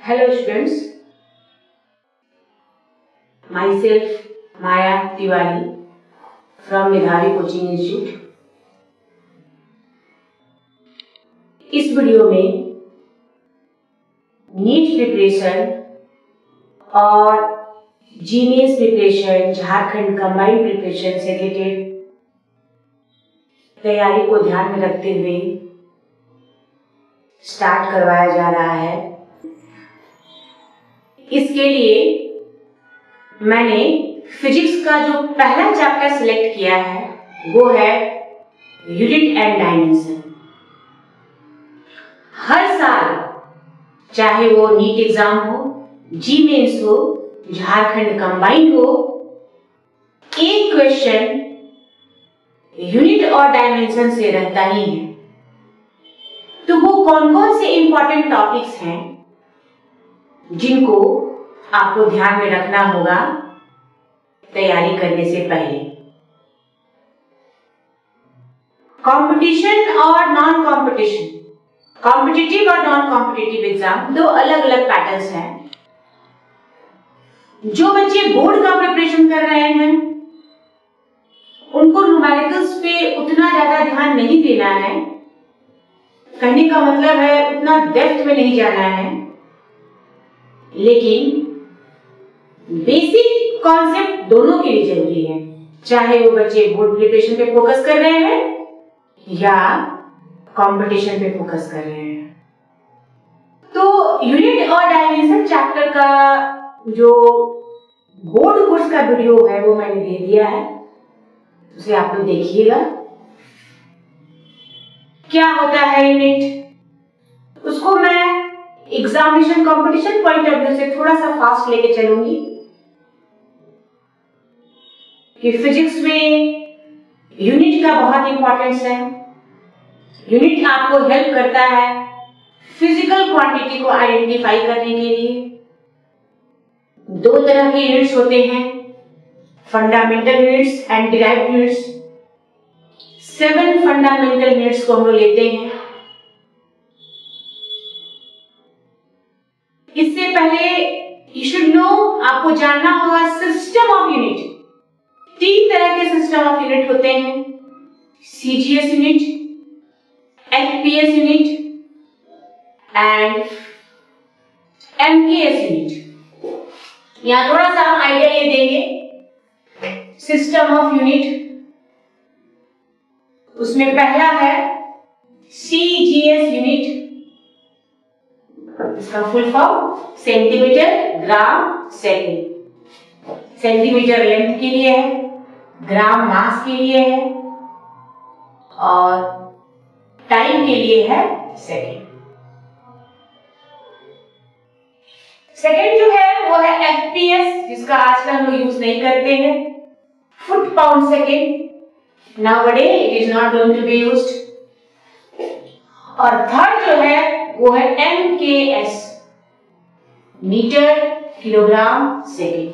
Hello students, myself Maya Tiwari from Medhavi Coaching Institute। इस video में NEET preparation और Zeeman preparation, Jharkhand combined preparation से related तैयारी को ध्यान में रखते हुए स्टार्ट करवाया जा रहा है। इसके लिए मैंने फिजिक्स का जो पहला चैप्टर सिलेक्ट किया है वो है यूनिट एंड डायमेंशन। हर साल चाहे वो नीट एग्जाम हो, जीमेंस हो, झारखंड कंबाइंड हो, एक क्वेश्चन यूनिट और डायमेंशन से रहता ही है। तो वो कौन कौन से इंपॉर्टेंट टॉपिक्स हैं जिनको आपको ध्यान में रखना होगा तैयारी करने से पहले। कंपटीशन और नॉन कंपटीशन, कॉम्पिटिटिव और नॉन कॉम्पिटिटिव एग्जाम दो अलग अलग पैटर्न्स हैं। जो बच्चे बोर्ड का प्रिपरेशन कर रहे हैं उनको न्यूमेरिकल्स पे उतना ज्यादा ध्यान नहीं देना है। कहने का मतलब है उतना डेप्थ में नहीं जाना है, लेकिन बेसिक कॉन्सेप्ट दोनों के लिए जरूरी है। चाहे वो बच्चे बोर्ड प्रिपरेशन पे फोकस कर रहे हैं या कंपटीशन पे फोकस कर रहे हैं। तो यूनिट और डायमेंशन चैप्टर का जो बोर्ड कोर्स का वीडियो है वो मैंने दे दिया है, उसे आप लोग देखिएगा। क्या होता है यूनिट, उसको मैं examination competition point of view से थोड़ा सा फास्ट लेके चलूंगी कि फिजिक्स में यूनिट का बहुत इंपॉर्टेंस है। यूनिट आपको हेल्प करता है फिजिकल क्वांटिटी को आइडेंटिफाई करने के लिए। दो तरह के यूनिट्स होते हैं, fundamental units and derived units. 7 fundamental units को हम लोग लेते हैं। इससे पहले यू शुड नो, आपको जानना होगा सिस्टम ऑफ यूनिट। 3 तरह के सिस्टम ऑफ यूनिट होते हैं, CGS unit, FPS unit and MKS unit. यहां थोड़ा सा हम आइडिया ये देंगे सिस्टम ऑफ यूनिट। उसमें पहला है सीजीएस यूनिट, इसका full form centimetre gram second. Centimetre length के लिए है, ग्राम मास के लिए है और टाइम के लिए है सेकेंड। सेकेंड जो है वो है एफपीएस, जिसका आजकल हम लोग यूज नहीं करते हैं, foot pound second. Nowadays it is not going to be used। और थर्ड जो है वो है MKS, मीटर किलोग्राम सेकेंड।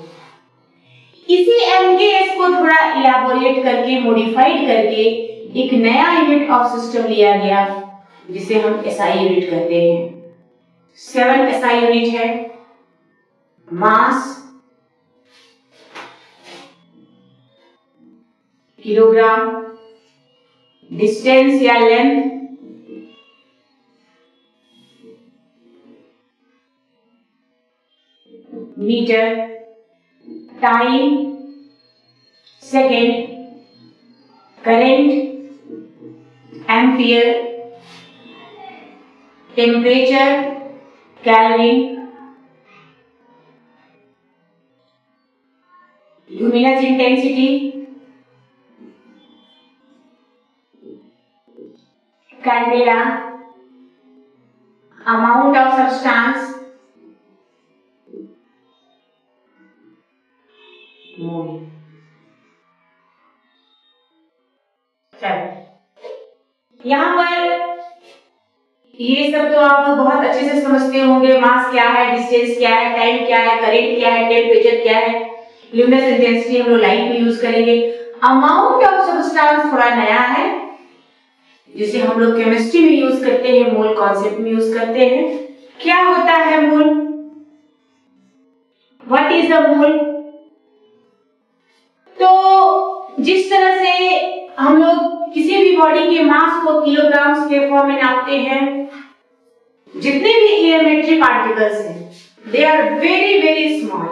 इसी MKS को थोड़ा इलाबोरेट करके, मॉडिफाइड करके एक नया यूनिट ऑफ सिस्टम लिया गया जिसे हम SI यूनिट कहते हैं। 7 SI यूनिट है, मास, किलोग्राम, डिस्टेंस या length, metre, time, second, current, ampere, temperature, calorie, luminous intensity, candela, amount of substance, mole. यहां पर ये सब तो आप लोग बहुत अच्छे से समझते होंगे। मास क्या है, डिस्टेंस क्या है, टाइम क्या है, करंट क्या है, टेम्परेचर क्या है, ल्यूमिनस इंटेंसिटी हम लोग लाइट में यूज करेंगे। अमाउंट ऑफ सब्सटेंस थोड़ा नया है, जिसे हम लोग केमिस्ट्री में यूज करते हैं, मोल कॉन्सेप्ट में यूज करते हैं। क्या होता है मोल? Is the mole. तो जिस तरह से हम लोग किसी भी बॉडी के मास को किलोग्राम्स के फॉर्म में नापते हैं, जितने भी एलिमेंट्री पार्टिकल्स हैं they are very very small,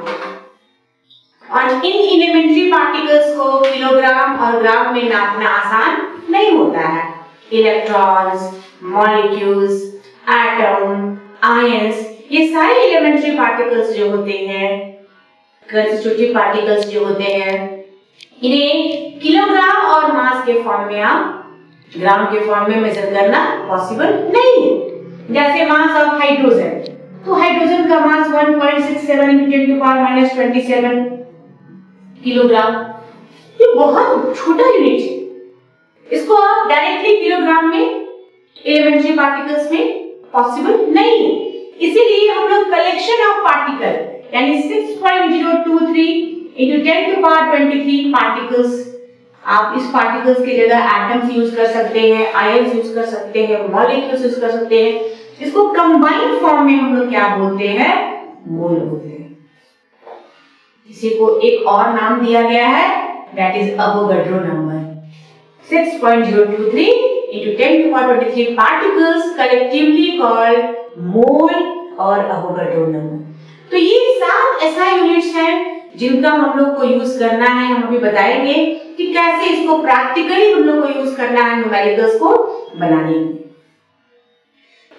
और इन एलिमेंट्री पार्टिकल्स को किलोग्राम और ग्राम में नापना आसान नहीं होता है। इलेक्ट्रॉन्स, मॉलिक्यूल्स, एटम, आयंस, ये सारे एलिमेंट्री पार्टिकल्स जो होते हैं, कंस्टिट्यूटिव पार्टिकल्स जो होते हैं, इन्हें किलोग्राम और मास के फॉर्म में आप ग्राम के फॉर्म में मेजर करना पॉसिबल नहीं है। जैसे मास ऑफ हाइड्रोजन, तो हाइड्रोजन का मास 1.67 × 10⁻27 किलोग्राम, ये बहुत छोटा यूनिट है। इसको आप डायरेक्टली किलोग्राम में एलिमेंट्री पार्टिकल्स में पॉसिबल नहीं है। इसीलिए हम लोग कलेक्शन ऑफ पार्टिकल यानी 6.023 × 10⁻23 पार्टिकल्स, आप इस पार्टिकल्स की जगह एटम्स यूज कर सकते हैं, आयंस यूज कर सकते हैं, मॉलिक्यूल्स यूज कर सकते हैं। इसको कंबाइंड फॉर्म में हम लोग क्या बोलते हैं? मोल बोलते हैं। इसी को एक और नाम दिया गया है, that is Avogadro number. 6.023 × 10⁻23 particles collectively called mole और अवोगाड्रो नंबर। तो ये 7 ऐसा यूनिट्स हैं जिनका हम लोग को यूज करना है। हम अभी बताएंगे कि कैसे इसको प्रैक्टिकली हम लोग को यूज करना है न्यूमेरिकल्स को बनाने में।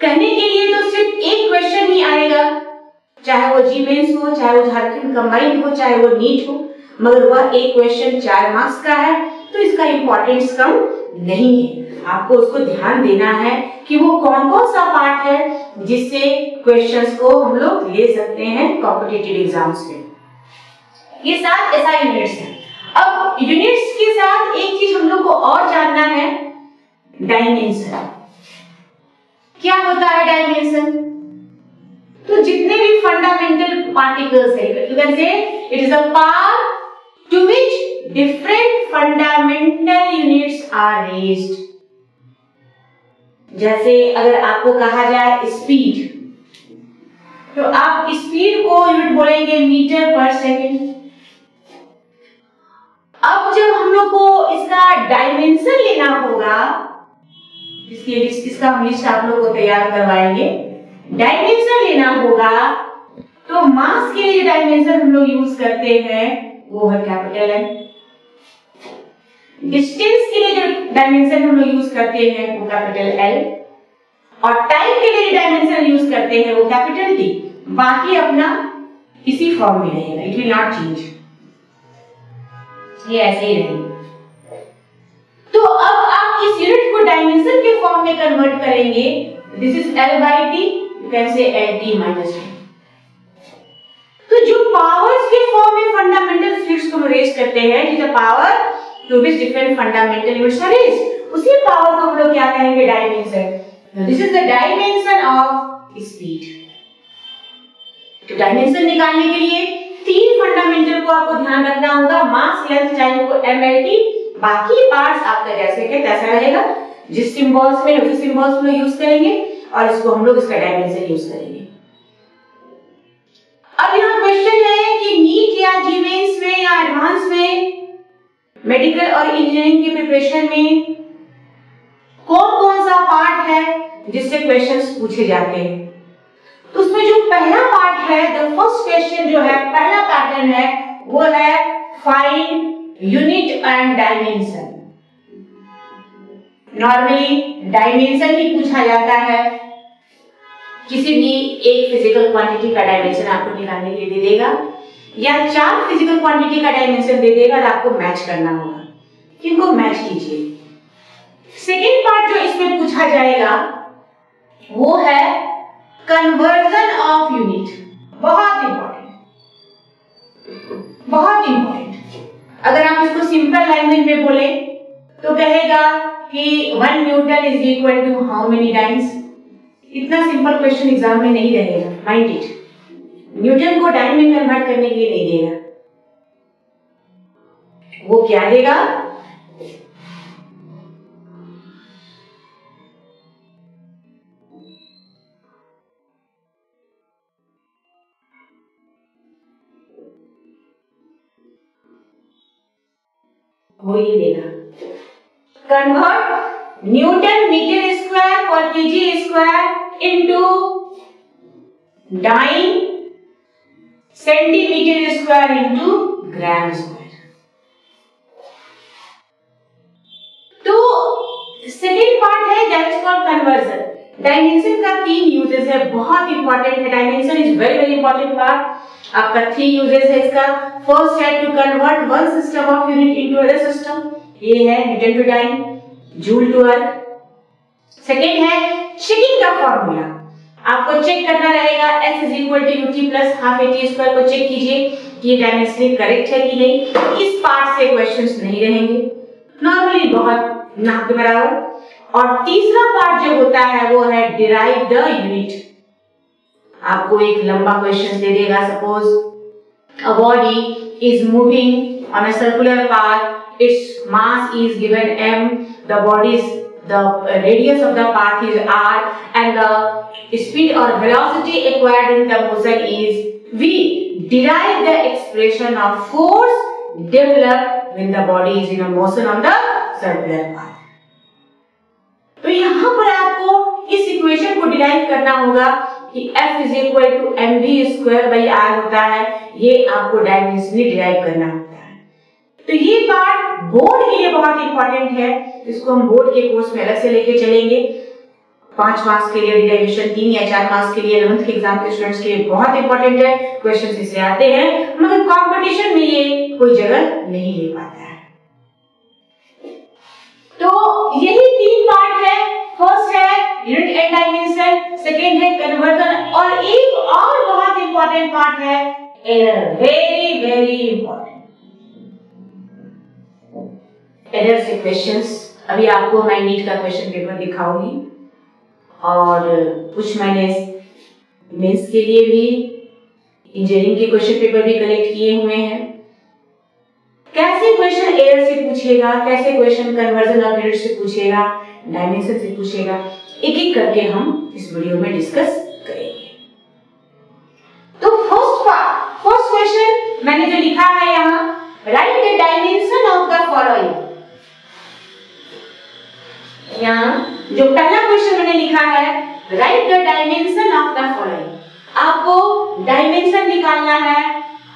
कहने के लिए तो सिर्फ एक क्वेश्चन ही आएगा, चाहे वो जी मेंस हो, चाहे वो झारखंड कंबाइंड हो, चाहे वो नीट हो, मगर वह एक क्वेश्चन 4 मार्क्स का है, तो इसका इंपॉर्टेंस कम नहीं है। आपको उसको ध्यान देना है कि वो कौन कौन सा पार्ट है जिससे क्वेश्चंस को हम लोग ले सकते हैं कॉम्पिटिटिव एग्जाम्स में। ये 7 ऐसा यूनिट्स हैं। अब यूनिट्स के साथ एक चीज हम लोग को और जानना है, डायमेंशन। क्या होता है डायमेंशन? तो जितने भी फंडामेंटल पार्टिकल्स है, you can say it is a part to which different fundamental units are raised. जैसे अगर आपको कहा जाए स्पीड, तो आप स्पीड को यूनिट बोलेंगे मीटर पर सेकेंड। अब जब हम लोग को इसका डायमेंशन लेना होगा, इसका हम लिस्ट आप लोग को तैयार करवाएंगे, डायमेंशन लेना होगा, तो मास के लिए डायमेंशन हम लोग यूज करते हैं वो है कैपिटल एम। डिस्टेंस के लिए जो डायमेंशन हम लोग यूज करते हैं वो कैपिटल एल, और टाइम के लिए डायमेंशन यूज करते हैं वो कैपिटल टी। बाकी अपना इसी फॉर्म में रहेगा, इट विल नॉट चेंज, ये ऐसे ही रहेगा। तो अब आप इस यूनिट को डायमेंशन के फॉर्म में कन्वर्ट करेंगे, this is L/T, you can से LT - 1। तो जो पावर्स के फॉर्म में फंडामेंटल यूनिट्स को रेज करते हैं, it is a power to which different fundamental units are raised, उसी पावर को हम लोग क्या कहेंगे? Dimension. This is the dimension of speed. तो डायमेंशन निकालने के लिए 3 फंडामेंटल को आपको ध्यान रखना होगा, मास, लेंथ, टाइम को MLT, बाकी पार्ट्स आपका जैसे के तैसा रहेगा। जिस सिंबल्स में उसी सिंबल्स में यूज करेंगे, और इसको हम लोग इसका डायमेंशन यूज करेंगे। अब यहाँ क्वेश्चन है कि नीट या जी मेंस में या एडवांस में, मेडिकल और इंजीनियरिंग की प्रिपरेशन में कौन कौन सा पार्ट है जिससे क्वेश्चंस पूछे जाते हैं। तो उसमें जो पहला पार्ट है, द फर्स्ट क्वेश्चन जो है, पहला पैटर्न है, वो है find unit and dimension. Normally dimension ही पूछा जाता है, किसी भी एक फिजिकल क्वांटिटी का डायमेंशन आपको निकालने के लिए दे देगा, या 4 फिजिकल क्वांटिटी का डायमेंशन दे देगा और आपको मैच करना होगा, किनको मैच कीजिए। सेकेंड पार्ट जो इसमें पूछा जाएगा वो है कन्वर्जन ऑफ यूनिट। बहुत इंपॉर्टेंट, बहुत इंपॉर्टेंट। अगर आप इसको सिंपल लैंग्वेज में बोले तो कहेगा कि 1 newton is equal to how many times. इतना सिंपल क्वेश्चन एग्जाम में नहीं रहेगा, माइंड इट। न्यूटन को टाइम में कन्वर्ट करने के लिए नहीं देगा, वो क्या देगा? वो ये देगा, कन्वर्ट न्यूटन मीटर स्क्वायर पर kg square into dyne centimetre square into gram square. तो सेकेंड पार्ट है that is called conversion. Dimension का 3 यूजेस है, बहुत इंपॉर्टेंट है। Dimension is very very important part. आपका 3 यूजेस है इसका। फर्स्ट है to convert one system of unit into other system, ये है newton to dyne, joule to erg. Second है चेकिंग का फॉर्मूला, आपको चेक करना रहेगा S is equal to UT plus half AT square को चेक कीजिए कि ये डायमेंशन करेक्ट है कि नहीं। इस पार्ट से क्वेश्चंस नहीं रहेंगे, नॉर्मली बहुत ना के बराबर। और तीसरा पार्ट जो होता है वो है डिराइव द यूनिट। आपको एक लंबा क्वेश्चन दे देगा, suppose a body is moving on a circular path, its mass is given m, the radius of the path is r, and the speed or velocity acquired in the motion is v. Derive the expression of force developed when the body is in a motion on the circular path. तो यहाँ पर आपको इस equation को derive करना होगा कि F is equal to mv square by r होता है, ये आपको डायमेंशनली डिराइव करना होता है। तो ये पार्ट बोर्ड के लिए बहुत इंपॉर्टेंट है, इसको हम बोर्ड के कोर्स में अलग से लेके चलेंगे। 5 मार्क्स के लिए डिराइवेशन, 3 या 4 मार्क्स के लिए 11th के एग्जाम के स्टूडेंट्स के लिए बहुत इंपॉर्टेंट है। क्वेश्चंस इससे आते हैं, मगर कंपटीशन में ये कोई जगह नहीं ले पाता है। तो यही 3 पार्ट है। फर्स्ट है यूनिट एंड डायमेंशन, सेकेंड है कन्वर्जन, और एक और बहुत इंपॉर्टेंट पार्ट है error, very very important. Error से क्वेश्चंस अभी आपको मैं नीट का क्वेश्चन पेपर दिखाऊंगी, और कुछ मैंने मेंस के लिए भी इंजीनियरिंग के क्वेश्चन पेपर भी कलेक्ट किए हुए हैं। कैसे क्वेश्चन एरर से पूछेगा, कैसे क्वेश्चन कन्वर्जन ऑफ यूनिट से पूछेगा, डायमेंशन से पूछेगा, एक एक करके हम इस वीडियो में डिस्कस करेंगे। तो फर्स्ट क्वेश्चन मैंने जो लिखा है यहाँ, right the dimension of the following. यहाँ जो पहला क्वेश्चन मैंने लिखा है, right the dimension of the following. आपको डायमेंशन निकालना है।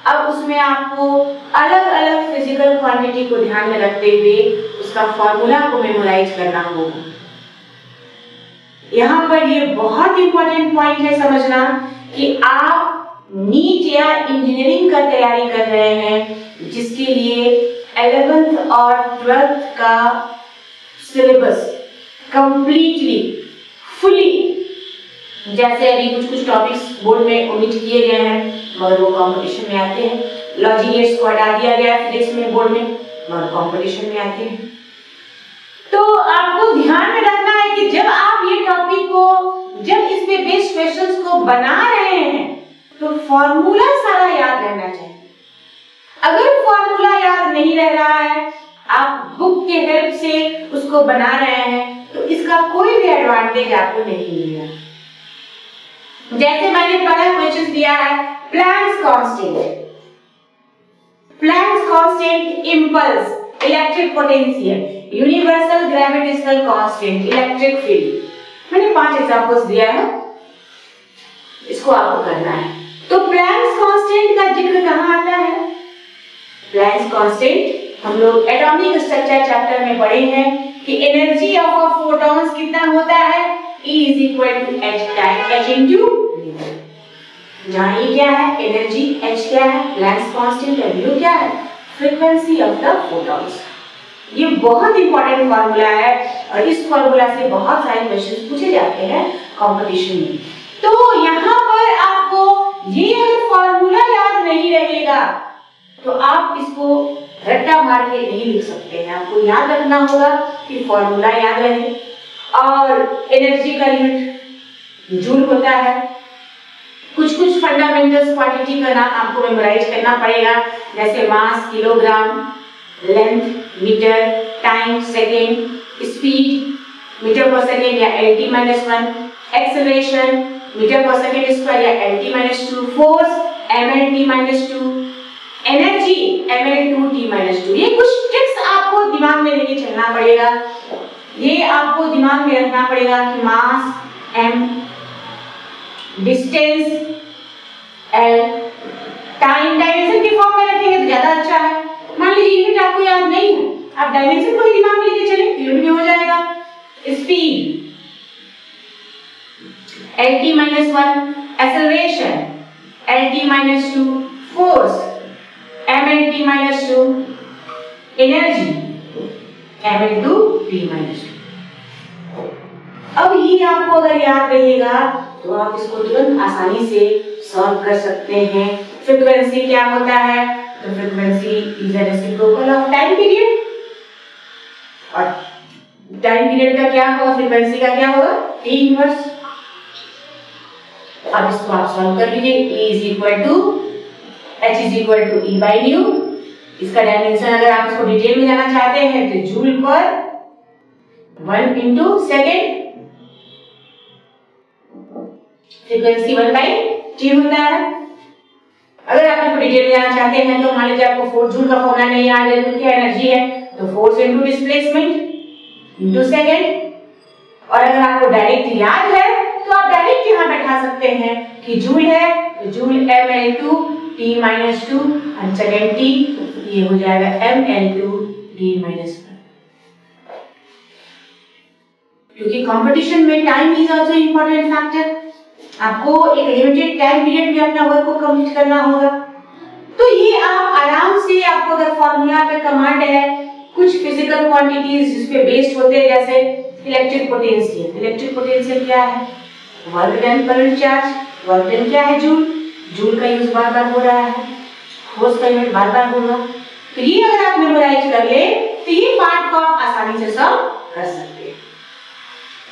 अब उसमें आपको अलग अलग फिजिकल क्वांटिटी को ध्यान में रखते हुए उसका फॉर्मूला को मेमोराइज करना होगा। यहाँ पर ये बहुत इंपॉर्टेंट पॉइंट है समझना कि आप नीट या इंजीनियरिंग का तैयारी कर रहे हैं, जिसके लिए 11th और 12th का सिलेबस कंप्लीटली फुली, जैसे अभी कुछ टॉपिक्स बोर्ड में ओमिट किए गए हैं मगर वो कंपटीशन में आते हैं, लॉजिक को हटा दिया गया फिजिक्स में बोर्ड में मगर कंपटीशन में आते हैं। तो आपको ध्यान में रखना है कि जब आप ये टॉपिक को, जब इस पे बेस्ड क्वेश्चंस को बना रहे हैं तो फॉर्मूला सारा याद रहना चाहिए। अगर फॉर्मूला याद नहीं रह रहा है, आप बुक के हेल्प से उसको बना रहे हैं, तो इसका कोई भी एडवांटेज आपको नहीं मिलेगा। जैसे मैंने पहला क्वेश्चन दिया है, Planck's constant, impulse, electric potential, universal gravitational constant, electric field. मैंने 5 एग्जांपल्स दिया है, इसको आपको करना है। तो प्लैंक्स कांस्टेंट का जिक्र कहाँ आता है? प्लैंक्स कांस्टेंट हम लोग एटॉमिक स्ट्रक्चर चैप्टर में पढ़े हैं कि एनर्जी ऑफ अ फोटॉन्स कितना होता है, E is equal to h into जहाँ E क्या है एनर्जी, h क्या है प्लैंक्स कांस्टेंट, W क्या है फ्रीक्वेंसी ऑफ द फोटॉन्स। ये बहुत इंपॉर्टेंट फार्मूला है और इस फार्मूला से बहुत सारे क्वेश्चंस पूछे जाते हैं कंपटीशन में। तो यहाँ पर आपको ये अगर फार्मूला याद नहीं रहेगा तो आप इसको रट्टा मार के नहीं लिख सकते हैं। आपको याद रखना होगा कि फार्मूला याद रहे, और एनर्जी का यूनिट जूल होता है। कुछ फंडामेंटल्स क्वांटिटी का नाम आपको मेमोराइज करना पड़ेगा, जैसे mass kilogram, length metre, time second, speed metre पर सेकेंड या LT-1, एक्सेलरेशन मीटर पर सेकेंड स्क्वायर या LT-2, force ML-T-2, energy ML2T-2। ये कुछ ट्रिक्स आपको दिमाग में लेके चलना पड़ेगा, ये आपको दिमाग में रखना पड़ेगा कि मास m, distance l, time dimension के फॉर्म में रखेंगे तो ज्यादा अच्छा है। मान लीजिए यूनिट आपको याद नहीं है, आप डायमेंशन को ही दिमाग में लेके चलें, यूनिट में हो जाएगा। Speed lt-1, acceleration lt-2, force mlt-2, energy ml2t-2। अब ये आपको अगर याद रहेगा तो आप इसको तुरंत आसानी से सॉल्व कर सकते हैं। फ्रीक्वेंसी क्या होता है, तो frequency is a reciprocal of time period, और टाइम पीरियड का क्या होगा, फ्रीक्वेंसी का क्या होगा, t इनवर्स। अब इसको आप सॉल्व कर लीजिए। E is equal to H is equal to E by nu. इसका डायमेंशन अगर आप इसको डिटेल में जाना चाहते हैं तो जूल पर 1 into second, frequency 1 by T होता है। अगर आप इसको डिटेल में जाना चाहते हैं तो मान लीजिए आपको फोर्स जूल का फॉर्मूला नहीं याद है, जूल क्या एनर्जी है, तो force into displacement into second. और अगर आपको डायरेक्ट याद है तो आप डायरेक्ट यहां बैठा सकते हैं कि जूल है तो जूल ml2t-2 और सेकेंड t, ये हो जाएगा ml2t-1। क्योंकि कंपटीशन में time is also important factor, आपको एक लिमिटेड टाइम पीरियड में अपना वर्क को कंप्लीट करना होगा। तो ये आप आराम से, आपको अगर फार्मूला पे कमांड है, कुछ फिजिकल क्वांटिटीज जिस पे बेस्ड होते हैं, जैसे इलेक्ट्रिक पोटेंशियल। इलेक्ट्रिक पोटेंशियल क्या है, वर्क डन पर चार्ज। वर्क डन क्या है, जूल। जूल का यूज बार बार हो रहा है, फोर्स का यूनिट बार बार होगा। तो ये अगर आप मेमोराइज कर ले तो ये पार्ट को आप आसानी से सॉल्व कर सकते हैं।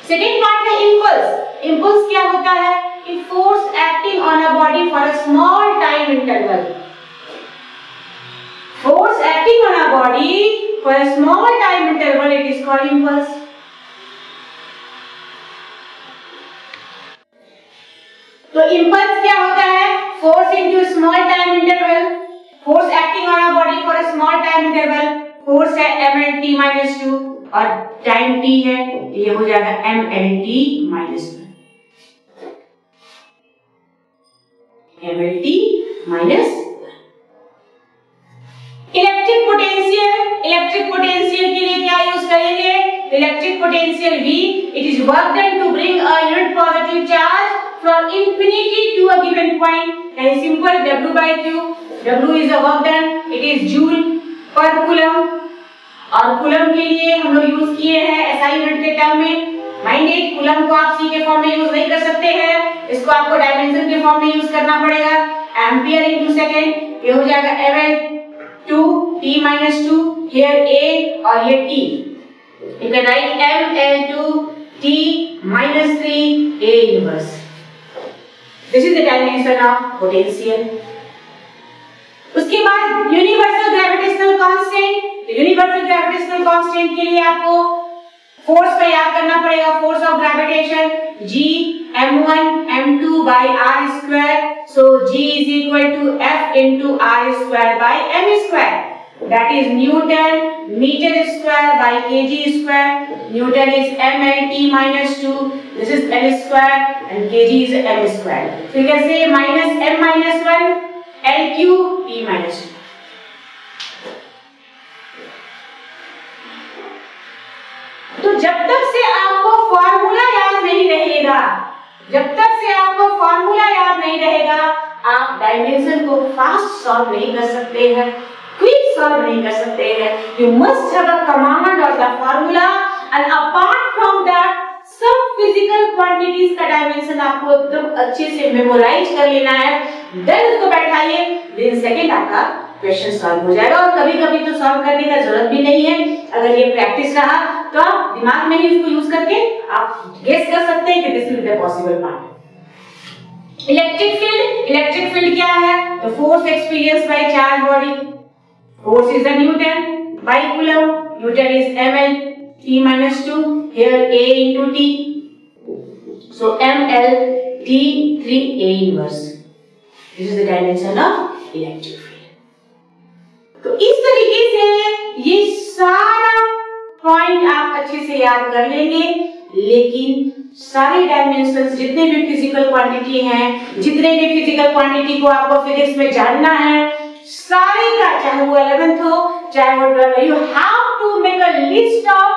सेकेंड पार्ट है इंपल्स। इंपल्स क्या होता है, कि force acting on a body for a small time interval. Force acting on a body for a small time interval, it is called impulse. तो इंपल्स क्या होता है, force into small time interval, force acting on a body for a small time interval. Force है mlt-2 और time t है, ये हो जाएगा mlt-1। mlt-1। Electric potential, electric potential के लिए क्या यूज करेंगे, electric potential V, it is work done to bring a unit positive charge from infinity to a given point, that is simple, W by Q. W is the work done, it is joule per coulomb। और coulomb के लिए हम लोग use किए हैं SI unit के term में। Minded, coulomb को आप C के फॉर्म में यूज नहीं कर सकते हैं, इसको आपको डायमेंशन के फॉर्म में यूज करना पड़ेगा। एम्पियर इनटू सेकंड, ये हो जाएगा ml2t-2, here A और ये T, you can write ml2t-3 A inverse। This is the dimension of potential। उसके बाद यूनिवर्सल ग्रेविटेशनल कांस्टेंट। तो यूनिवर्सल ग्रेविटेशनल कांस्टेंट के लिए आपको फोर्स का याद करना पड़ेगा, force of gravitation G m1 m2 by r square, so G is equal to F into r square by m square, that is Newton meter square by kg square। Newton is mlt-2, this is L square and kg is m square, so you can say minus m minus 1 L cube t-2। तो जब तक से आपको formula याद नहीं रहेगा, जब तक से आपको फॉर्मूला याद नहीं रहेगा, आप डायमेंशन को फास्ट सॉल्व नहीं कर सकते हैं, क्विक सॉल्व नहीं कर सकते हैं। You must have a command over the formula, and apart from that सब फिजिकल क्वांटिटीज का डायमेंशन आपको एकदम अच्छे से मेमोराइज कर लेना है। देन उसको बैठाइए, विद सेकंड आपका क्वेश्चन सॉल्व हो जाएगा। और कभी-कभी तो सॉल्व करने का जरूरत भी नहीं है, अगर ये प्रैक्टिस रहा तो आप दिमाग में ही इसको यूज करके आप गेस कर सकते हैं कि this is the possible part. Electric field, electric field क्या है, तो force experience by charge body, force is the newton by coulomb, newton is ml-2, here A into T, so ml-T-3 A inverse, this is the dimension of electric field। तो इस तरीके से ये सारा point आप अच्छे से याद कर लेंगे, लेकिन सारे डायमेंशंस जितने भी फिजिकल क्वांटिटी हैं, जितने भी फिजिकल क्वांटिटी को आपको फिजिक्स में जानना है, सारे का, चाहे वो 11th हो चाहे वो 12th, you have to make a list of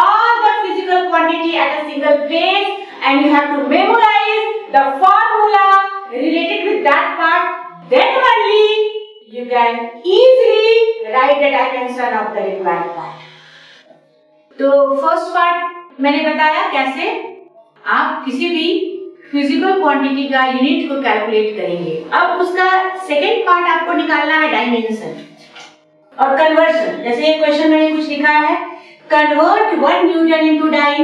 all the physical quantity at a single place and you have to memorise the formula related with that part, then only you can easily write the dimension of the required part. तो first part मैंने बताया कैसे आप किसी भी physical quantity का unit को calculate करेंगे। अब उसका सेकेंड पार्ट आपको निकालना है डायमेंशन और कन्वर्जन। जैसे ये क्वेश्चन में कुछ लिखा है, convert 1 newton into dyne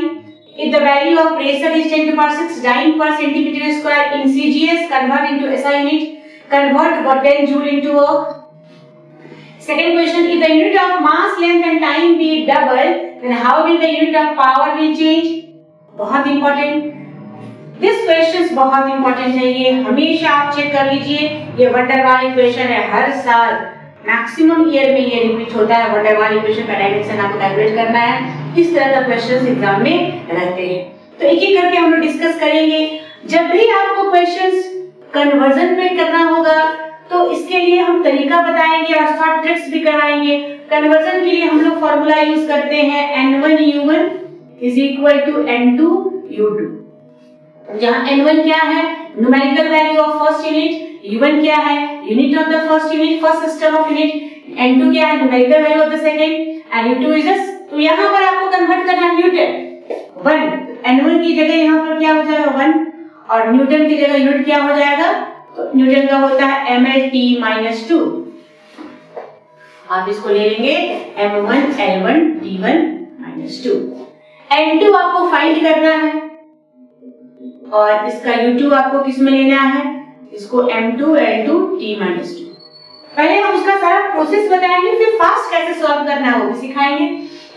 if the value of pressure is 10 to the power 6 dyne per centimeter square in CGS, convert into SI unit, convert what 10 joule into work. Second question, if the unit of mass, length and time be double, then how will the unit of power will change? बहुत important, this questions बहुत important है, ये हमेशा आप check कर लीजिए। ये van der Waals equation है, हर साल मैक्सिमम ईयर में ये रिपीट होता है। वंडरवाल इक्वेशन का डायमेंशन आपको कैलकुलेट करना है, इस तरह का क्वेश्चंस एग्जाम में रहते हैं। तो एक एक करके हम लोग डिस्कस करेंगे। जब भी आपको क्वेश्चंस कन्वर्जन में करना होगा तो इसके लिए हम तरीका बताएंगे और शॉर्ट ट्रिक्स भी कराएंगे। कन्वर्जन के लिए हम लोग फॉर्मूला यूज करते हैं N1U1 is equal to N2U2, जहां N1 क्या है, numerical value of first unit, U1 क्या है, unit of the first unit, first system of unit, N2 क्या है, numerical value of the second, and U2 is the, तो यहाँ पर आपको कन्वर्ट करना है न्यूटन 1, N1 की जगह यहाँ पर क्या हो जाएगा 1 और न्यूटन की जगह यूनिट क्या हो जाएगा, तो न्यूटन का होता है mLt-2, आप इसको ले लेंगे m1 L1 T1-2। N2 आपको फाइंड करना है और इसका U2 आपको किस में लेना है, इसको m2 L2 T-2। पहले हम उसका सारा प्रोसेस बताएंगे, फिर फास्ट कैसे सॉल्व करना है वो भी सिखाएंगे।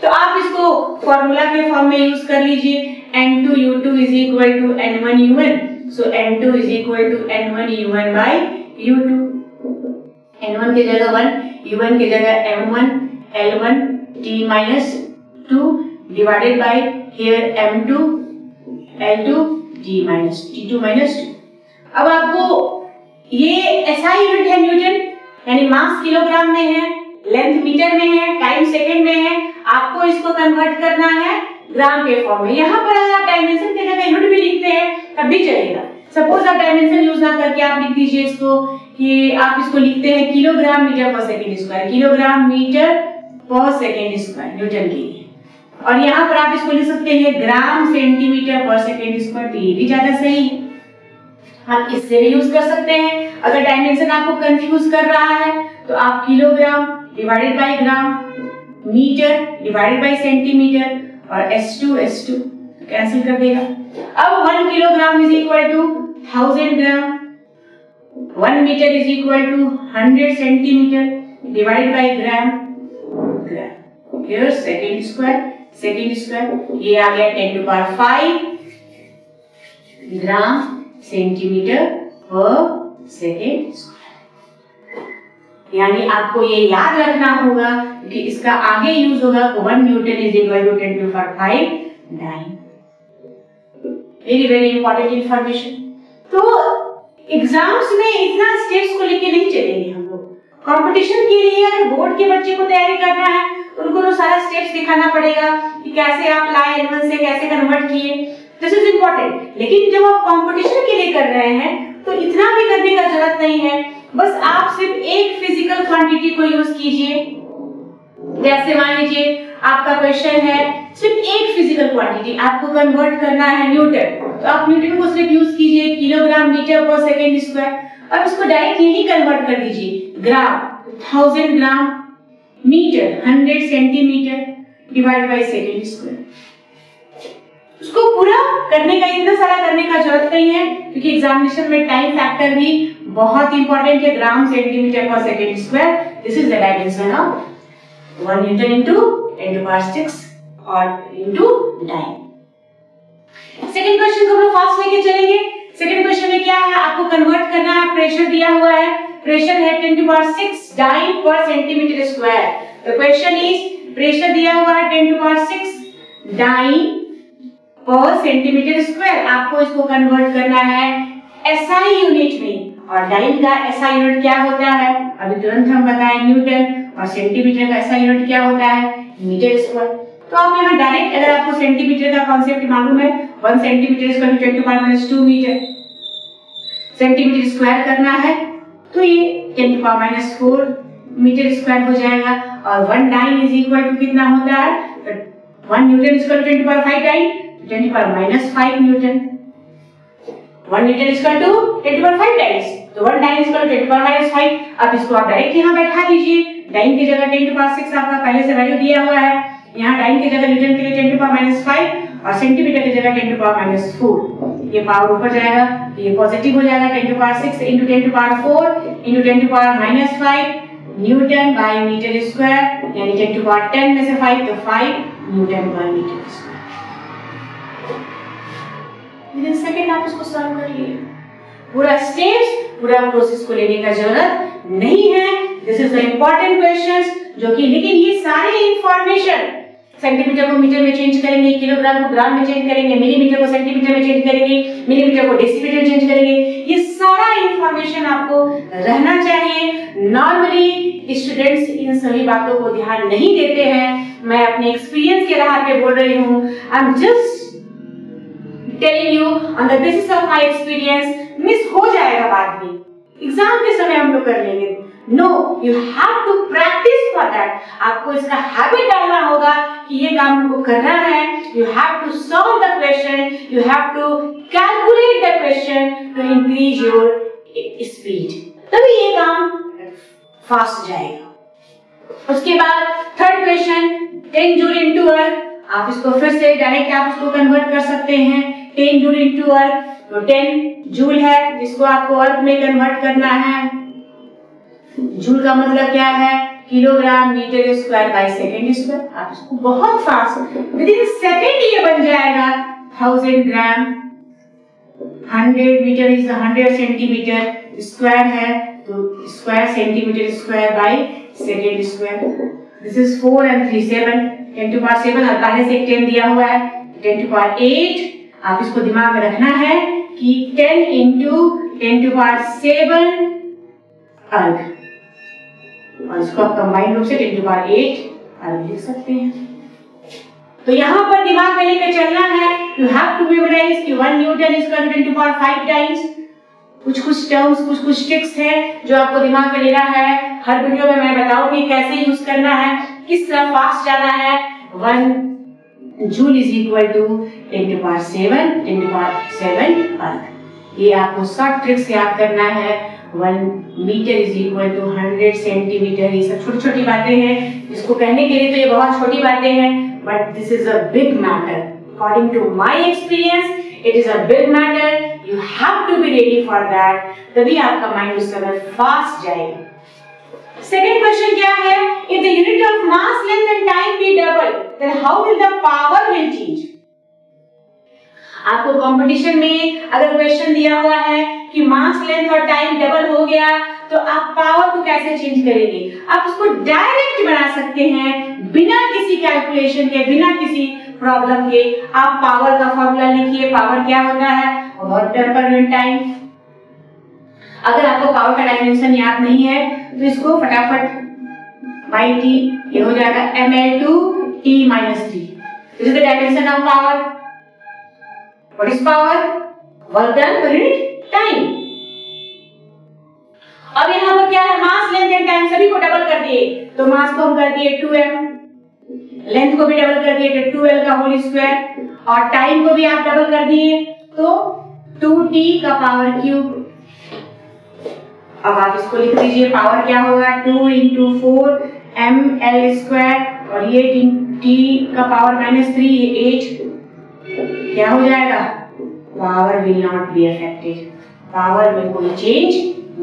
तो आप इसको फॉर्मूला के फॉर्म में यूज कर लीजिए, N2U2 is equal to N1U1, so N2 is equal to N1U1 by U2। N1 की जगह 1, U1 की जगह m1 L1 T-2 divided by here m2 L2 T2-2। अब आपको ये SI यूनिट है न्यूटन, यानी मास किलोग्राम में है, लेंथ मीटर में है, टाइम सेकंड में है, आपको इसको कन्वर्ट करना है ग्राम के फॉर्म में। यहाँ पर अगर आप डायमेंशन की जगह यूनिट भी लिखते हैं तब भी चलेगा। सपोज आप डायमेंशन यूज ना करके आप लिख दीजिए इसको कि आप इसको लिखते हैं किलोग्राम मीटर पर सेकंड स्क्वायर, किलोग्राम मीटर पर सेकंड स्क्वायर न्यूटन के लिए, और यहाँ पर आप इसको लिख सकते हैं ग्राम सेंटीमीटर पर सेकंड स्क्वायर, तो ये भी ज्यादा सही है। आप इससे भी यूज कर सकते हैं। अगर डायमेंशन आपको कंफ्यूज कर रहा है तो आप kilogram divided by gram, metre divided by centimetre और S2 कैंसिल कर देगा। अब 1 kilogram is equal to 1000 gram, 1 metre is equal to 100 centimetre divided by gram, here second square, ये आ गया 10⁵ ग्राम सेंटीमीटर पर सेकेंड स्क्वायर। यानी आपको ये याद रखना होगा कि इसका आगे यूज होगा 1 newton is equal to 10⁵ dyne. Very very important information. तो एग्जाम्स में इतना स्टेप्स को लेके नहीं चलेंगे हम लोग। कंपटीशन के लिए अगर बोर्ड के बच्चे को तैयारी करना है उनको तो सारा स्टेप्स दिखाना पड़ेगा कि कैसे आप लाए N1 से कैसे कन्वर्ट किए, दिस इज इम्पोर्टेंट। लेकिन जब आप कंपटीशन के लिए कर रहे हैं तो इतना भी करने का जरूरत नहीं है, बस आप सिर्फ एक फिजिकल क्वांटिटी को यूज कीजिए। जैसे मान लीजिए आपका क्वेश्चन है सिर्फ एक फिजिकल क्वांटिटी आपको कन्वर्ट करना है न्यूटन, तो आप न्यूटन को सिर्फ यूज कीजिए किलोग्राम मीटर पर सेकेंड स्क्वायर, और उसको डायरेक्ट यही कन्वर्ट कर दीजिए gram 1000 gram, metre 100 centimetre divide by second square. उसको पूरा करने का, इतना सारा करने का जरूरत नहीं है क्योंकि एग्जामिनेशन में टाइम फैक्टर भी बहुत इंपॉर्टेंट है। ग्राम सेंटीमीटर पर second square, this is the dimension of 1 newton into 10⁶ और इनटू डाइन। सेकंड क्वेश्चन को हम फास्ट लेके चलेंगे। सेकंड क्वेश्चन में क्या है, आपको कन्वर्ट करना है, प्रेशर दिया हुआ है, प्रेशर है 10⁶ डाइन पर centimetre square. The question is pressure दिया हुआ है 10⁶ डाइन पर सेंटीमीटर स्क्वायर। आपको इसको कन्वर्ट करना है एसआई यूनिट में, और डाइन का एसआई यूनिट क्या होता है अभी तुरंत हम बताएं न्यूटन, और सेंटीमीटर का एसआई यूनिट क्या होता है मीटर स्क्वायर। तो आप यहाँ डायरेक्ट अगर आपको सेंटीमीटर का कॉन्सेप्ट मालूम है 1 centimetre equal to 10⁻² metre, centimetre square करना है तो ये 10⁻⁴ मीटर स्क्वायर हो जाएगा, और 1 डाइन इज इक्वल टू कितना होता है 1 newton equal to 10⁻⁵ dyne 10⁻⁵ newton, 1 newton equal to 10⁻⁵ dyne, तो 1 डाइन इक्वल टू 10⁻⁵। अब इसको आप डायरेक्ट यहाँ बैठा दीजिए, डाइन की जगह 10⁶ आपका पहले से वैल्यू दिया हुआ है, यहाँ डाइन की जगह न्यूटन के लिए 10⁻⁵ और सेंटीमीटर की जगह 10⁻⁴। ये पावर ऊपर जाएगा तो ये पॉजिटिव हो जाएगा 10⁶ into 10⁻⁴ into 10⁻⁵ newton by metre square, यानी 10⁻⁻⁰ में से 5 तो 5 न्यूटन पर मीटर स्क्वायर। विदिन सेकंड आप इसको सॉल्व करिए। पूरा स्टेप्स पूरा प्रोसेस को लेने का जरूरत नहीं है। This is the important questions जो कि, लेकिन ये सारे इंफॉर्मेशन सेंटीमीटर को मीटर में चेंज करेंगे, किलोग्राम को ग्राम में चेंज करेंगे, मिलीमीटर को सेंटीमीटर में चेंज करेंगे, मिलीमीटर को डेसीमीटर में चेंज करेंगे, ये सारा इंफॉर्मेशन आपको रहना चाहिए। नॉर्मली स्टूडेंट्स इन सभी बातों को ध्यान नहीं देते हैं, मैं अपने एक्सपीरियंस के आधार पे बोल रही हूँ। आई am just telling you on the basis of my experience. Miss हो जाएगा बाद में, एग्जाम के समय हम लोग कर लेंगे। No, you have to practise for that. आपको इसका हैबिट डालना होगा कि ये काम हमको करना है। You have to solve the question, you have to calculate the question to increase your speed, तभी ये काम फास्ट जाएगा। उसके बाद third question 10 joule into earth. आप इसको फिर से डायरेक्ट आप इसको कन्वर्ट कर सकते हैं 10 जूल इनटू अर्थ, तो 10 जूल है जिसको आपको अर्थ में कन्वर्ट करना है। जूल का मतलब क्या है kilogram metre square by second square. आप इसको बहुत फास्ट विद इन सेकंड ये बन जाएगा 1000 ग्राम। 100 मीटर इज 100 सेंटीमीटर स्क्वायर है, तो square centimetre square by second square. This is 4 and 3 7 10⁻⁷, और पहले से 10 दिया हुआ है 10⁸। आप इसको दिमाग में रखना है कि 10 into 10⁷ अर्ग, और इसको आप कंबाइंड रूप से 10⁸ अर्ग लिख सकते हैं। तो यहाँ पर दिमाग में लेकर चलना है। यू हैव टू मेमोराइज कि 1 newton is equal to 10⁵ times. कुछ टर्म्स कुछ ट्रिक्स है जो आपको दिमाग में लेना है। हर वीडियो में मैं बताऊंगी कैसे यूज करना है, किस तरह फास्ट जाना है। 1 जूल इज इक्वल टू 10⁷ अर्ग। ये आपको शॉर्ट ट्रिक्स याद करना है। 1 metre is equal to 100 centimetre. ये सब छोटी छोटी बातें हैं, इसको कहने के लिए तो ये बहुत छोटी बातें हैं, but this is a big matter. According to my experience, it is a big matter. You have to be ready for that. तभी आपका माइंड उस समय फास्ट जाएगा। Second question क्या है? If the unit of mass, length and time be double, then how will the power will change? आपको competition में अगर क्वेश्चन दिया हुआ है कि मास, लेंथ और टाइम डबल हो गया तो आप पावर को कैसे चेंज करेंगे? आप उसको डायरेक्ट बना सकते हैं बिना किसी कैलकुलेशन के, बिना किसी प्रॉब्लम के। आप पावर का फॉर्मूला लिखिए। पावर क्या होता है? Water per unit time. अगर आपको पावर का डायमेंशन याद नहीं है तो इसको फटाफट बाई टी, ये हो जाएगा ml/t-3। This is the dimension of power. What is power? Work done per unit time. अब यहाँ पर क्या है? मास, लेंथ एंड टाइम सभी को डबल कर दिए, तो मास को हम कर दिए 2m, लेंथ को भी डबल कर दिए तो 2l का होल स्क्वायर, और टाइम को भी आप डबल कर दिए तो 2t का पावर क्यूब। अब आप इसको लिख दीजिए। पावर क्या होगा? 2 into 4 ml², और ये t का पावर -3 8। क्या हो जाएगा? Power will not be affected. Power में कोई चेंज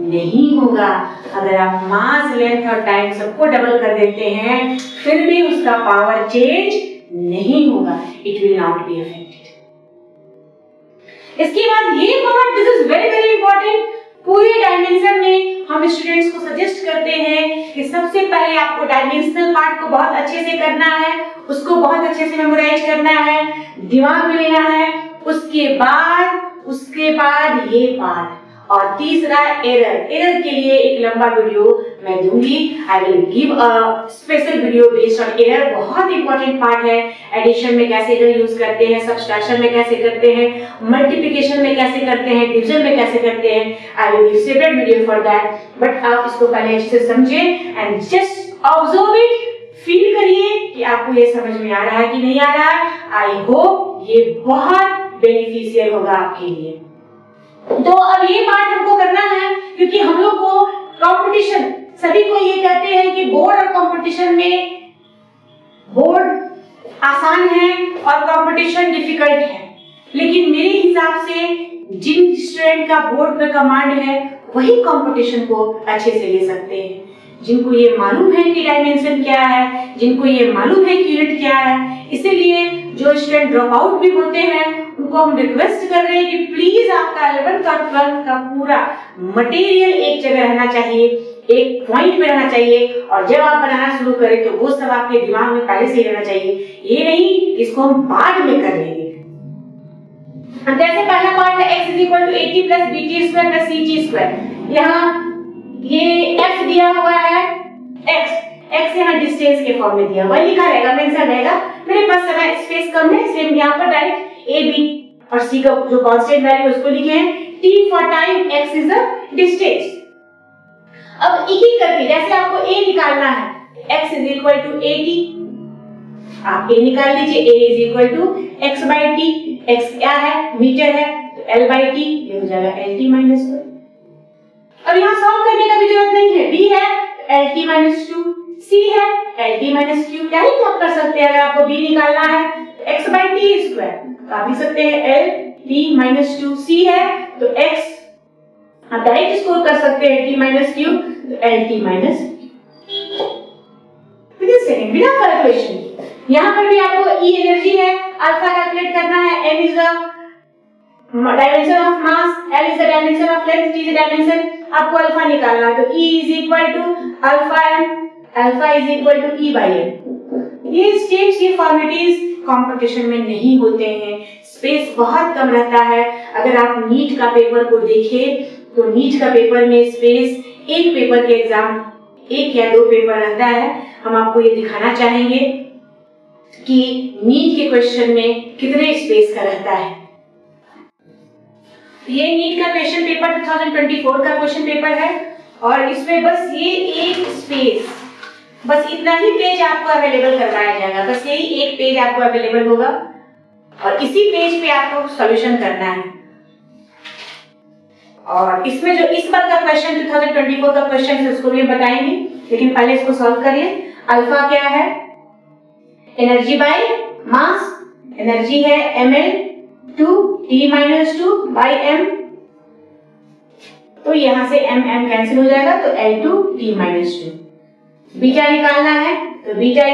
नहीं होगा। अगर आप मास, लेंथ और टाइम सबको डबल कर देते हैं फिर भी उसका पावर चेंज नहीं होगा। It will not be affected. इसके बाद ये part, this is very very important. पूरे डायमेंशन में हम स्टूडेंट्स को सजेस्ट करते हैं कि सबसे पहले आपको डायमेंशनल पार्ट को बहुत अच्छे से करना है, उसको बहुत अच्छे से मेमोराइज करना है, दिमाग में लेना है। उसके बाद ये पार्ट। और तीसरा एरर के लिए एक लंबा वीडियो मैं दूंगी। I will give a special video based on error. बहुत इंपॉर्टेंट पार्ट है। एडिशन में कैसे एरर यूज करते हैं, सब्सट्रैक्शन में कैसे करते हैं, मल्टीप्लिकेशन में कैसे करते हैं, डिवीजन में कैसे करते हैं। I will give separate video for that. But आप इसको पहले अच्छे से समझे and just observe it, feel करिए कि आपको ये समझ में आ रहा है कि नहीं आ रहा है। आई होप ये बहुत बेनिफिशियल होगा आपके लिए। तो अब ये पार्ट हमको करना है, क्योंकि हम लोग को कंपटीशन, सभी को ये कहते हैं कि बोर्ड और कंपटीशन में बोर्ड आसान है और कंपटीशन डिफिकल्ट है। लेकिन मेरे हिसाब से जिन स्टूडेंट का बोर्ड पे कमांड है वही कंपटीशन को अच्छे से ले सकते हैं। जिनको ये मालूम है कि डायमेंशन क्या है, जिनको ये मालूम है कि यूनिट क्या है। इसीलिए जो स्टूडेंट ड्रॉप आउट भी होते हैं उनको हम रिक्वेस्ट कर रहे हैं कि प्लीज आपका 11th और 12th का पूरा मटेरियल एक जगह रहना चाहिए, एक पॉइंट पे रहना चाहिए। और जब आप बनाना शुरू करें तो वो सब आपके दिमाग में पहले से ही रहना चाहिए। ये नहीं इसको हम बाद में कर लेंगे। जैसे पहला पार्ट है x = 80 + bt² + ct²। यहाँ ये f दिया हुआ है, x यहाँ डिस्टेंस के फॉर्म में दिया हुआ है, लिखा रहेगा, मेंशन रहेगा। मेरे पास समय स्पेस कम है इसलिए यहाँ पर डायरेक्ट a b और c का जो कांस्टेंट वैल्यू उसको लिखे हैं। t for time, x is the distance. अब एक एक करके जैसे आपको a निकालना है, x = 80, आप a निकाल लीजिए। a = x/t, x क्या है, मीटर है, तो l/t ये हो जाएगा lt-1। अब यहाँ सॉल्व करने का भी जरूरत नहीं है। b है lt-2, c है lt-q। डायरेक्ट आप कर सकते हैं। अगर आपको b निकालना है x/t², तो आप लिख सकते हैं lt-2। c है तो x, आप डायरेक्ट इसको कर सकते हैं t-q, तो lt-q। सेकंड बिना कैलकुलेशन। यहाँ पर भी आपको E एनर्जी है, अल्फा कैलकुलेट करना है। m is the dimension of mass, l is the dimension of length, t is the dimension. आपको अल्फा निकालना है तो E = alpha m, alpha E/m। ये स्टेप्स, ये फॉर्मेलिटीज कंपटीशन में नहीं होते हैं, स्पेस बहुत कम रहता है। अगर आप नीट का पेपर को देखें तो नीट का पेपर में स्पेस, एक पेपर के एग्जाम 1 या 2 पेपर रहता है। हम आपको ये दिखाना चाहेंगे कि नीट के क्वेश्चन में कितने स्पेस का रहता है। ये नीट का क्वेश्चन पेपर 2024 का क्वेश्चन पेपर है और इसमें बस ये एक स्पेस, बस इतना ही पेज आपको अवेलेबल करवाया जाएगा। बस यही एक पेज आपको अवेलेबल होगा और इसी पेज पे आपको सॉल्यूशन करना है। और इसमें जो इस बार का क्वेश्चन 2024 का क्वेश्चन है उसको भी बताएंगे, लेकिन पहले इसको सॉल्व करिए। अल्फा क्या है, एनर्जी बाय मास। एनर्जी है ml2 t-2/m। तो यहां से m कैंसिल हो जाएगा तो L2 t-2। बीटा निकालना है तो बीटा =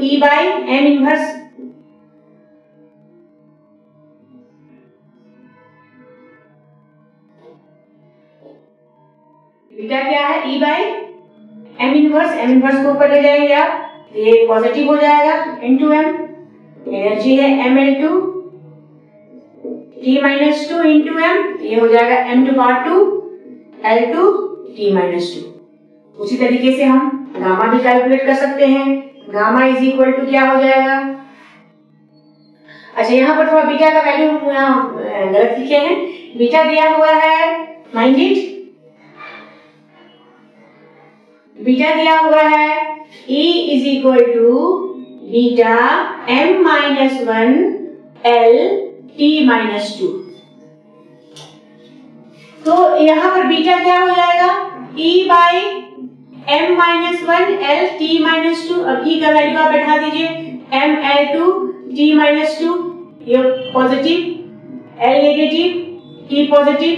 E/m इनवर्स। बीटा क्या है, E/m इनवर्स। m इनवर्स को ऊपर ले जाएंगे आप, ये पॉजिटिव हो जाएगा इनटू m। एनर्जी है ml2 t-2 इनटू m, ये हो जाएगा m⁻², L2 t-2। उसी तरीके से हम गामा भी कैलकुलेट कर सकते हैं। गामा = क्या हो जाएगा, अच्छा यहाँ पर थोड़ा बीटा का वैल्यू गलत लिखे हैं। बीटा दिया हुआ है, माइंड इट, बीटा दिया हुआ है E = beta m-1 L t-2। तो यहाँ पर बीटा क्या हो जाएगा, E/m-1 L t-2। अब E का वैल्यू आप बैठा दीजिए, mL2 t-2, ये positive, L negative, T positive,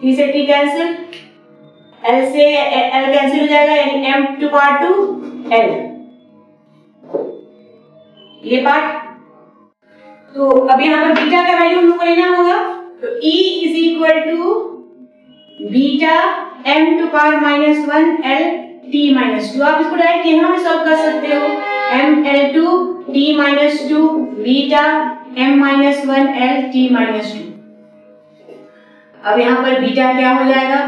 T से T कैंसिल, L से L कैंसिल हो जाएगा, यानी m⁻² L। ये पार्ट। तो अब यहाँ पर बीटा का वैल्यू हमको लेना होगा, तो E = beta m⁻1 L t minus 2। आप इसको डायरेक्ट यहाँ भी सॉल्व कर सकते हो। ml2 t minus 2 beta m minus 1 l t minus 2। अब यहाँ पर बीटा क्या हो जाएगा,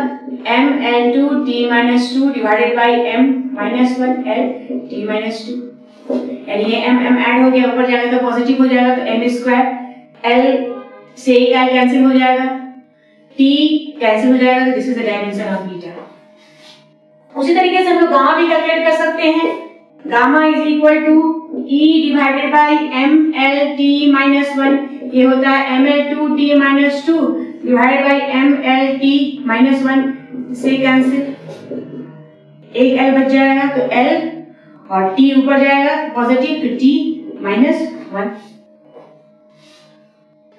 ml2 t minus 2 divided by m minus 1 l t minus 2। यानी ये m ऐड हो गया, ऊपर जाएगा तो पॉजिटिव हो जाएगा, तो m स्क्वायर, l से l कैंसिल हो जाएगा, t कैंसिल हो जाएगा, तो this is the dimension of beta. उसी तरीके से हम लोग गामा भी कैलकुलेट कर सकते हैं। Gamma is equal to e divided by m l t minus 1। ये होता है ml2 t minus 2 divided by m l t minus 1 से कैंसिल, एक l बच जाएगा तो l और t ऊपर जाएगा पॉजिटिव, तो t minus 1।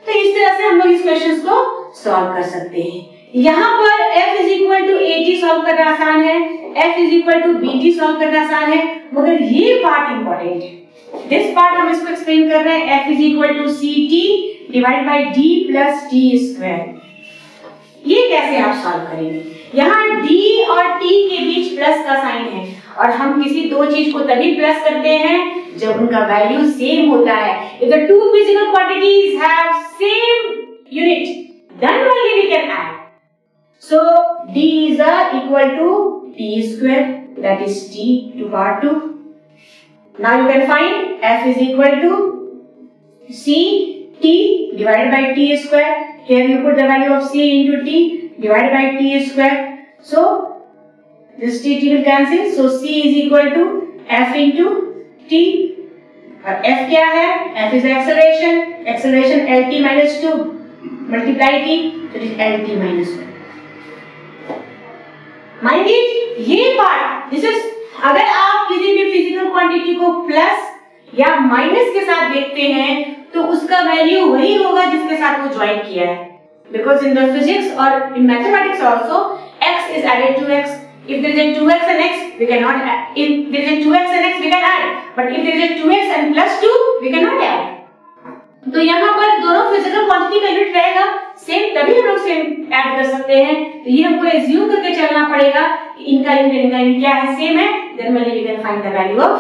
तो इस तरह से हम लोग इस क्वेश्चन को सॉल्व कर सकते हैं। यहाँ पर f is equal to at solve करना आसान है, f is equal to bt solve करना आसान है, मगर ये पार्ट इंपॉर्टेंट है। दिस पार्ट हम इसको एक्सप्लेन कर रहे हैं। f is equal to ct divide by d plus t square. ये कैसे आप सॉल्व करेंगे? यहाँ d और t के बीच प्लस का साइन है, और हम किसी दो चीज को तभी प्लस करते हैं जब उनका वैल्यू सेम होता है। If the two physical quantities have same unit, then only we can add. So d is equal to t square, that is t to power 2. Now you can find f is equal to c t divided by t square. Here you put the value of c into t divided by t square. So this t will cancel. So c is equal to f into t. और f क्या है? f is acceleration. Acceleration lt minus 2 multiply t, so it is lt minus 1. Mind it, ये part, this is, अगर आप किसी भी physical quantity को plus या माइनस के साथ देखते हैं तो उसका वैल्यू वही होगा जिसके साथ वो ज्वाइन किया है। Because in the physics or in mathematics also, x is added to x. If there is a 2x and x, we cannot add. If there is a 2x and x, we can add. But if there is a 2x and plus 2, we cannot add. तो यहाँ पर दोनों physical quantity का unit रहेगा same, तभी हम लोग same add कर सकते हैं। तो ये हमको एज्यूम करके चलना पड़ेगा कि इनका यूनिट क्या है, सेम है, then only we can find the value of.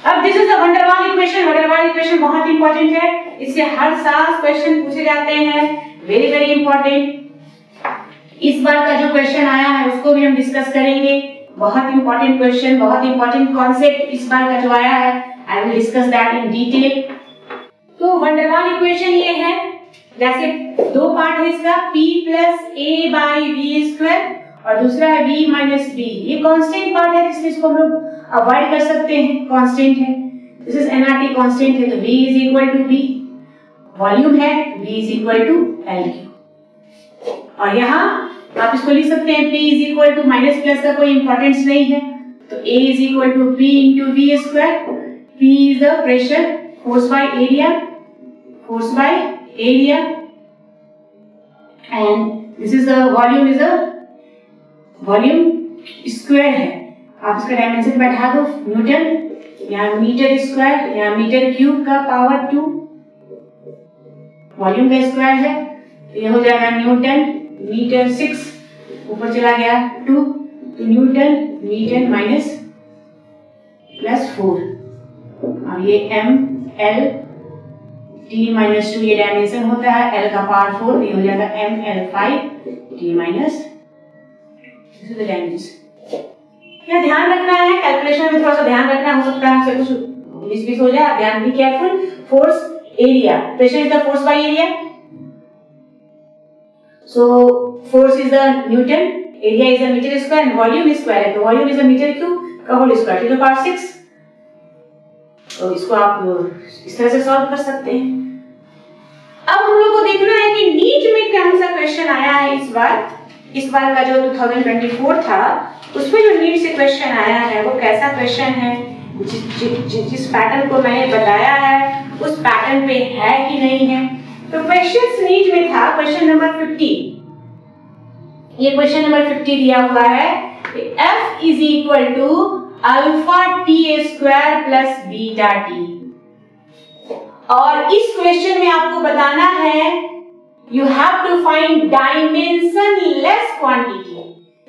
अब this is the van der Waal equation. Van der Waal equation बहुत इंपॉर्टेंट है, इससे हर साल क्वेश्चन पूछे जाते हैं, वेरी वेरी इंपॉर्टेंट। इस बार का जो क्वेश्चन आया है उसको भी हम डिस्कस करेंगे। बहुत इंपॉर्टेंट क्वेश्चन, बहुत इंपॉर्टेंट कॉन्सेप्ट इस बार का जो आया है, I will discuss that in detail. तो वंडर वाल इक्वेशन ये है, जैसे दो पार्ट है इसका, p plus a by v square और दूसरा है v माइनस b। ये कांस्टेंट पार्ट है, इसलिए इसको हम लोग अवॉइड कर सकते हैं, कांस्टेंट है। दिस इज nRT कांस्टेंट है, तो v is equal to b। Volume है, v is equal to l। और यहाँ आप इसको लिख सकते हैं p is equal to, minus plus का कोई इंपॉर्टेंस नहीं है, तो a is equal to p into v square. p is the pressure, force by area, force by area, and this is the volume, is a volume square है। आप इसका dimension बैठा दो, न्यूटन, यहाँ मीटर स्क्वायर, यहाँ metre cube का power 2, volume का square है, तो यह हो जाएगा न्यूटन मीटर 6, ऊपर चला गया 2, तो न्यूटन मीटर माइनस प्लस 4। अब ये m l t माइनस 2 ये डायमेंशन होता है, l का पावर 4, ये हो जाएगा m l 5 t minus, this is the dimension. यहाँ ध्यान रखना है, कैलकुलेशन में थोड़ा सा ध्यान रखना, हो सकता है आपसे कुछ मिस हो जाए, ध्यान be careful. Force area, pressure is the force by area, so force is the newton, area is the metre square, and volume square है, तो volume is the metre cube का whole square to the power 6। तो इसको आप इस तरह से solve कर सकते हैं। अब हम लोग को देखना है कि नीट में कौन सा क्वेश्चन आया है इस बार। इस बार का जो 2024 था उसमें जो नीट से क्वेश्चन आया है वो कैसा क्वेश्चन है, जिस पैटर्न को मैंने बताया है उस पैटर्न पे है कि नहीं है। तो क्वेश्चन नीट में था क्वेश्चन नंबर 50। ये क्वेश्चन नंबर 50 दिया हुआ है, f is equal to alpha T square plus beta T. और इस क्वेश्चन में आपको बताना है, you have to find dimensionless quantity.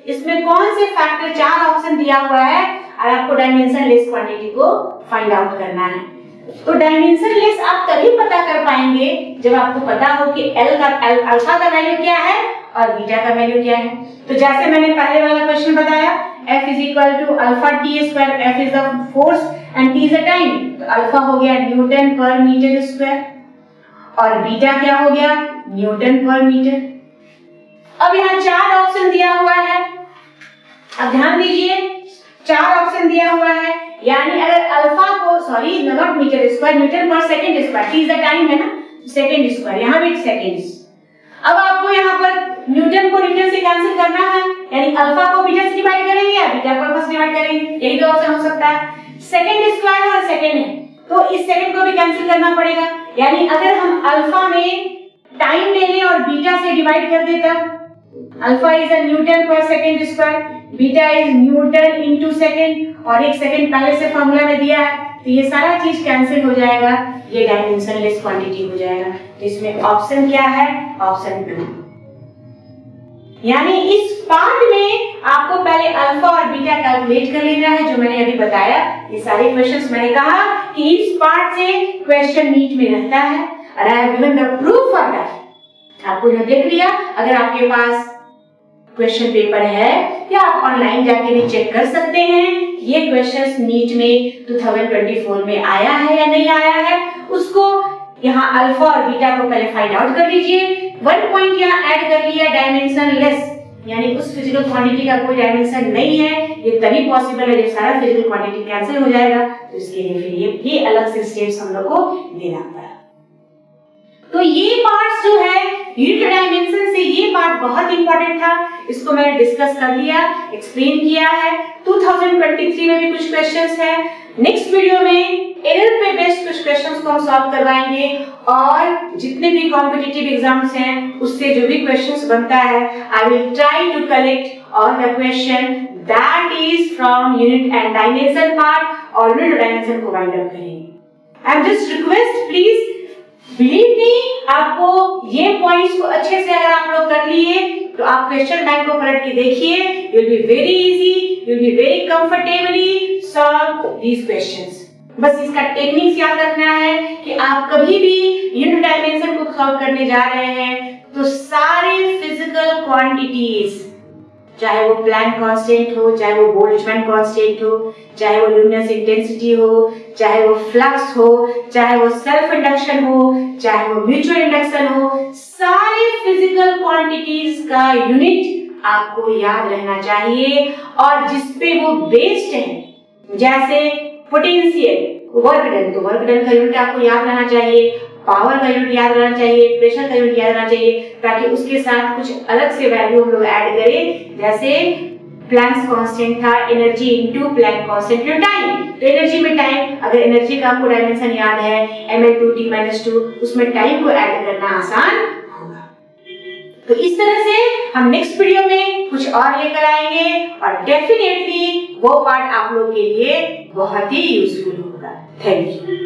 इसमें कौन से फैक्टर, 4 ऑप्शन दिया हुआ है और आपको डायमेंशन लेस क्वांटिटी को फाइंड आउट करना है। तो डायमेंशन लेस आप तभी पता कर पाएंगे जब आपको पता हो कि अल्फा का वैल्यू क्या है और बीटा का वैल्यू क्या है। तो जैसे मैंने पहले वाला क्वेश्चन बताया, F is equal to alpha T square, F is the force and T is the time। तो अल्फा हो गया न्यूटन पर मीटर स्क्वायर और बीटा क्या हो गया, न्यूटन पर मीटर। अब यहाँ 4 ऑप्शन दिया हुआ है, अब ध्यान दीजिए 4 ऑप्शन दिया हुआ है, यानी अगर अल्फा को, sorry not metre square, newton पर second square, T is the time है ना, सेकंड स्क्वायर, यहाँ भी सेकंड्स। अब आपको यहाँ पर न्यूटन को न्यूटन से कैंसिल करना है, यानी अल्फा को बीटा से डिवाइड करेंगे या बीटा को अल्फा से डिवाइड करेंगे, यही दो ऑप्शन हो सकता है। सेकंड स्क्वायर और सेकंड है, तो इस सेकंड को भी कैंसिल करना पड़ेगा, यानी अगर हम अल्फा में टाइम ले लें और बीटा से डिवाइड कर दें तब अल्फा इज अ न्यूटन पर second square, beta is Newton into second और एक सेकंड पहले से फार्मूला में दिया है, तो ये सारा चीज कैंसिल हो जाएगा, ये डायमेंशन लेस क्वांटिटी हो जाएगा। तो इसमें ऑप्शन क्या है, ऑप्शन 2। यानी इस पार्ट में आपको पहले अल्फा और बीटा कैलकुलेट कर लेना है, जो मैंने अभी बताया। ये सारे क्वेश्चंस मैंने कहा कि इस पार्ट से क्वेश्चन नीट में रहता है और I have given the proof for that. आपको यह देख लिया, अगर आपके पास क्वेश्चन पेपर है या आप ऑनलाइन जाके भी चेक कर सकते हैं ये क्वेश्चंस नीट में 2024 में आया है या नहीं आया है, उसको यहाँ अल्फा और बीटा को पहले फाइंड आउट कर लीजिए। 1 पॉइंट यहाँ ऐड कर लिया डायमेंशन लेस, यानी उस फिजिकल क्वांटिटी का कोई डायमेंशन नहीं है, ये तभी पॉसिबल है जब सारा फिजिकल क्वांटिटी कैंसिल हो जाएगा, तो इसके लिए फिर ये अलग से स्टेप्स हम लोग को देना पड़ा। तो ये पार्ट्स जो है यूनिट डायमेंशन से, ये पार्ट बहुत इंपॉर्टेंट था, इसको मैंने डिस्कस कर लिया, एक्सप्लेन किया है। 2023 में भी कुछ क्वेश्चंस है, नेक्स्ट वीडियो में एरर पे बेस्ड कुछ क्वेश्चंस को हम सॉल्व करवाएंगे और जितने भी कॉम्पिटिटिव एग्जाम्स हैं उससे जो भी क्वेश्चंस बनता है I will try to collect all the question that is from unit and dimension part और यूनिट डायमेंशन को वाइंड अप करेंगे। I am just request please believe me, आपको ये पॉइंट्स को अच्छे से अगर आप लोग कर लिए तो आप क्वेश्चन बैंक को पलट के देखिए, you will be very easy, you will be very comfortably solve these questions. बस इसका टेक्निक्स याद रखना है कि आप कभी भी यूनिट डायमेंशन को सॉल्व करने जा रहे हैं तो सारे फिजिकल क्वांटिटीज, चाहे वो प्लैंक कांस्टेंट हो, चाहे वो बोल्ट्जमैन कांस्टेंट हो, चाहे वो लुमिनस इंटेंसिटी हो, चाहे वो फ्लक्स हो, चाहे वो सेल्फ इंडक्शन हो, चाहे वो म्यूचुअल इंडक्शन हो, सारे फिजिकल क्वांटिटीज का यूनिट आपको याद रहना चाहिए और जिसपे वो बेस्ड है, जैसे पोटेंशियल, वर्क डन, तो वर्क डन का यूनिट आपको याद रहना चाहिए, पावर का यूनिट याद रहना चाहिए, प्रेशर का यूनिट याद रहना चाहिए, ताकि उसके साथ कुछ अलग से वैल्यू हम लोग ऐड करें। जैसे प्लैंक्स कांस्टेंट था energy into Planck constant into time, तो एनर्जी में टाइम, अगर एनर्जी का आपको डायमेंशन याद है mL2T-2, उसमें टाइम को ऐड करना आसान होगा। तो इस तरह से हम नेक्स्ट वीडियो में कुछ और लेकर आएंगे और डेफिनेटली वो पार्ट आप लोग के लिए बहुत ही यूजफुल होगा। Thank you.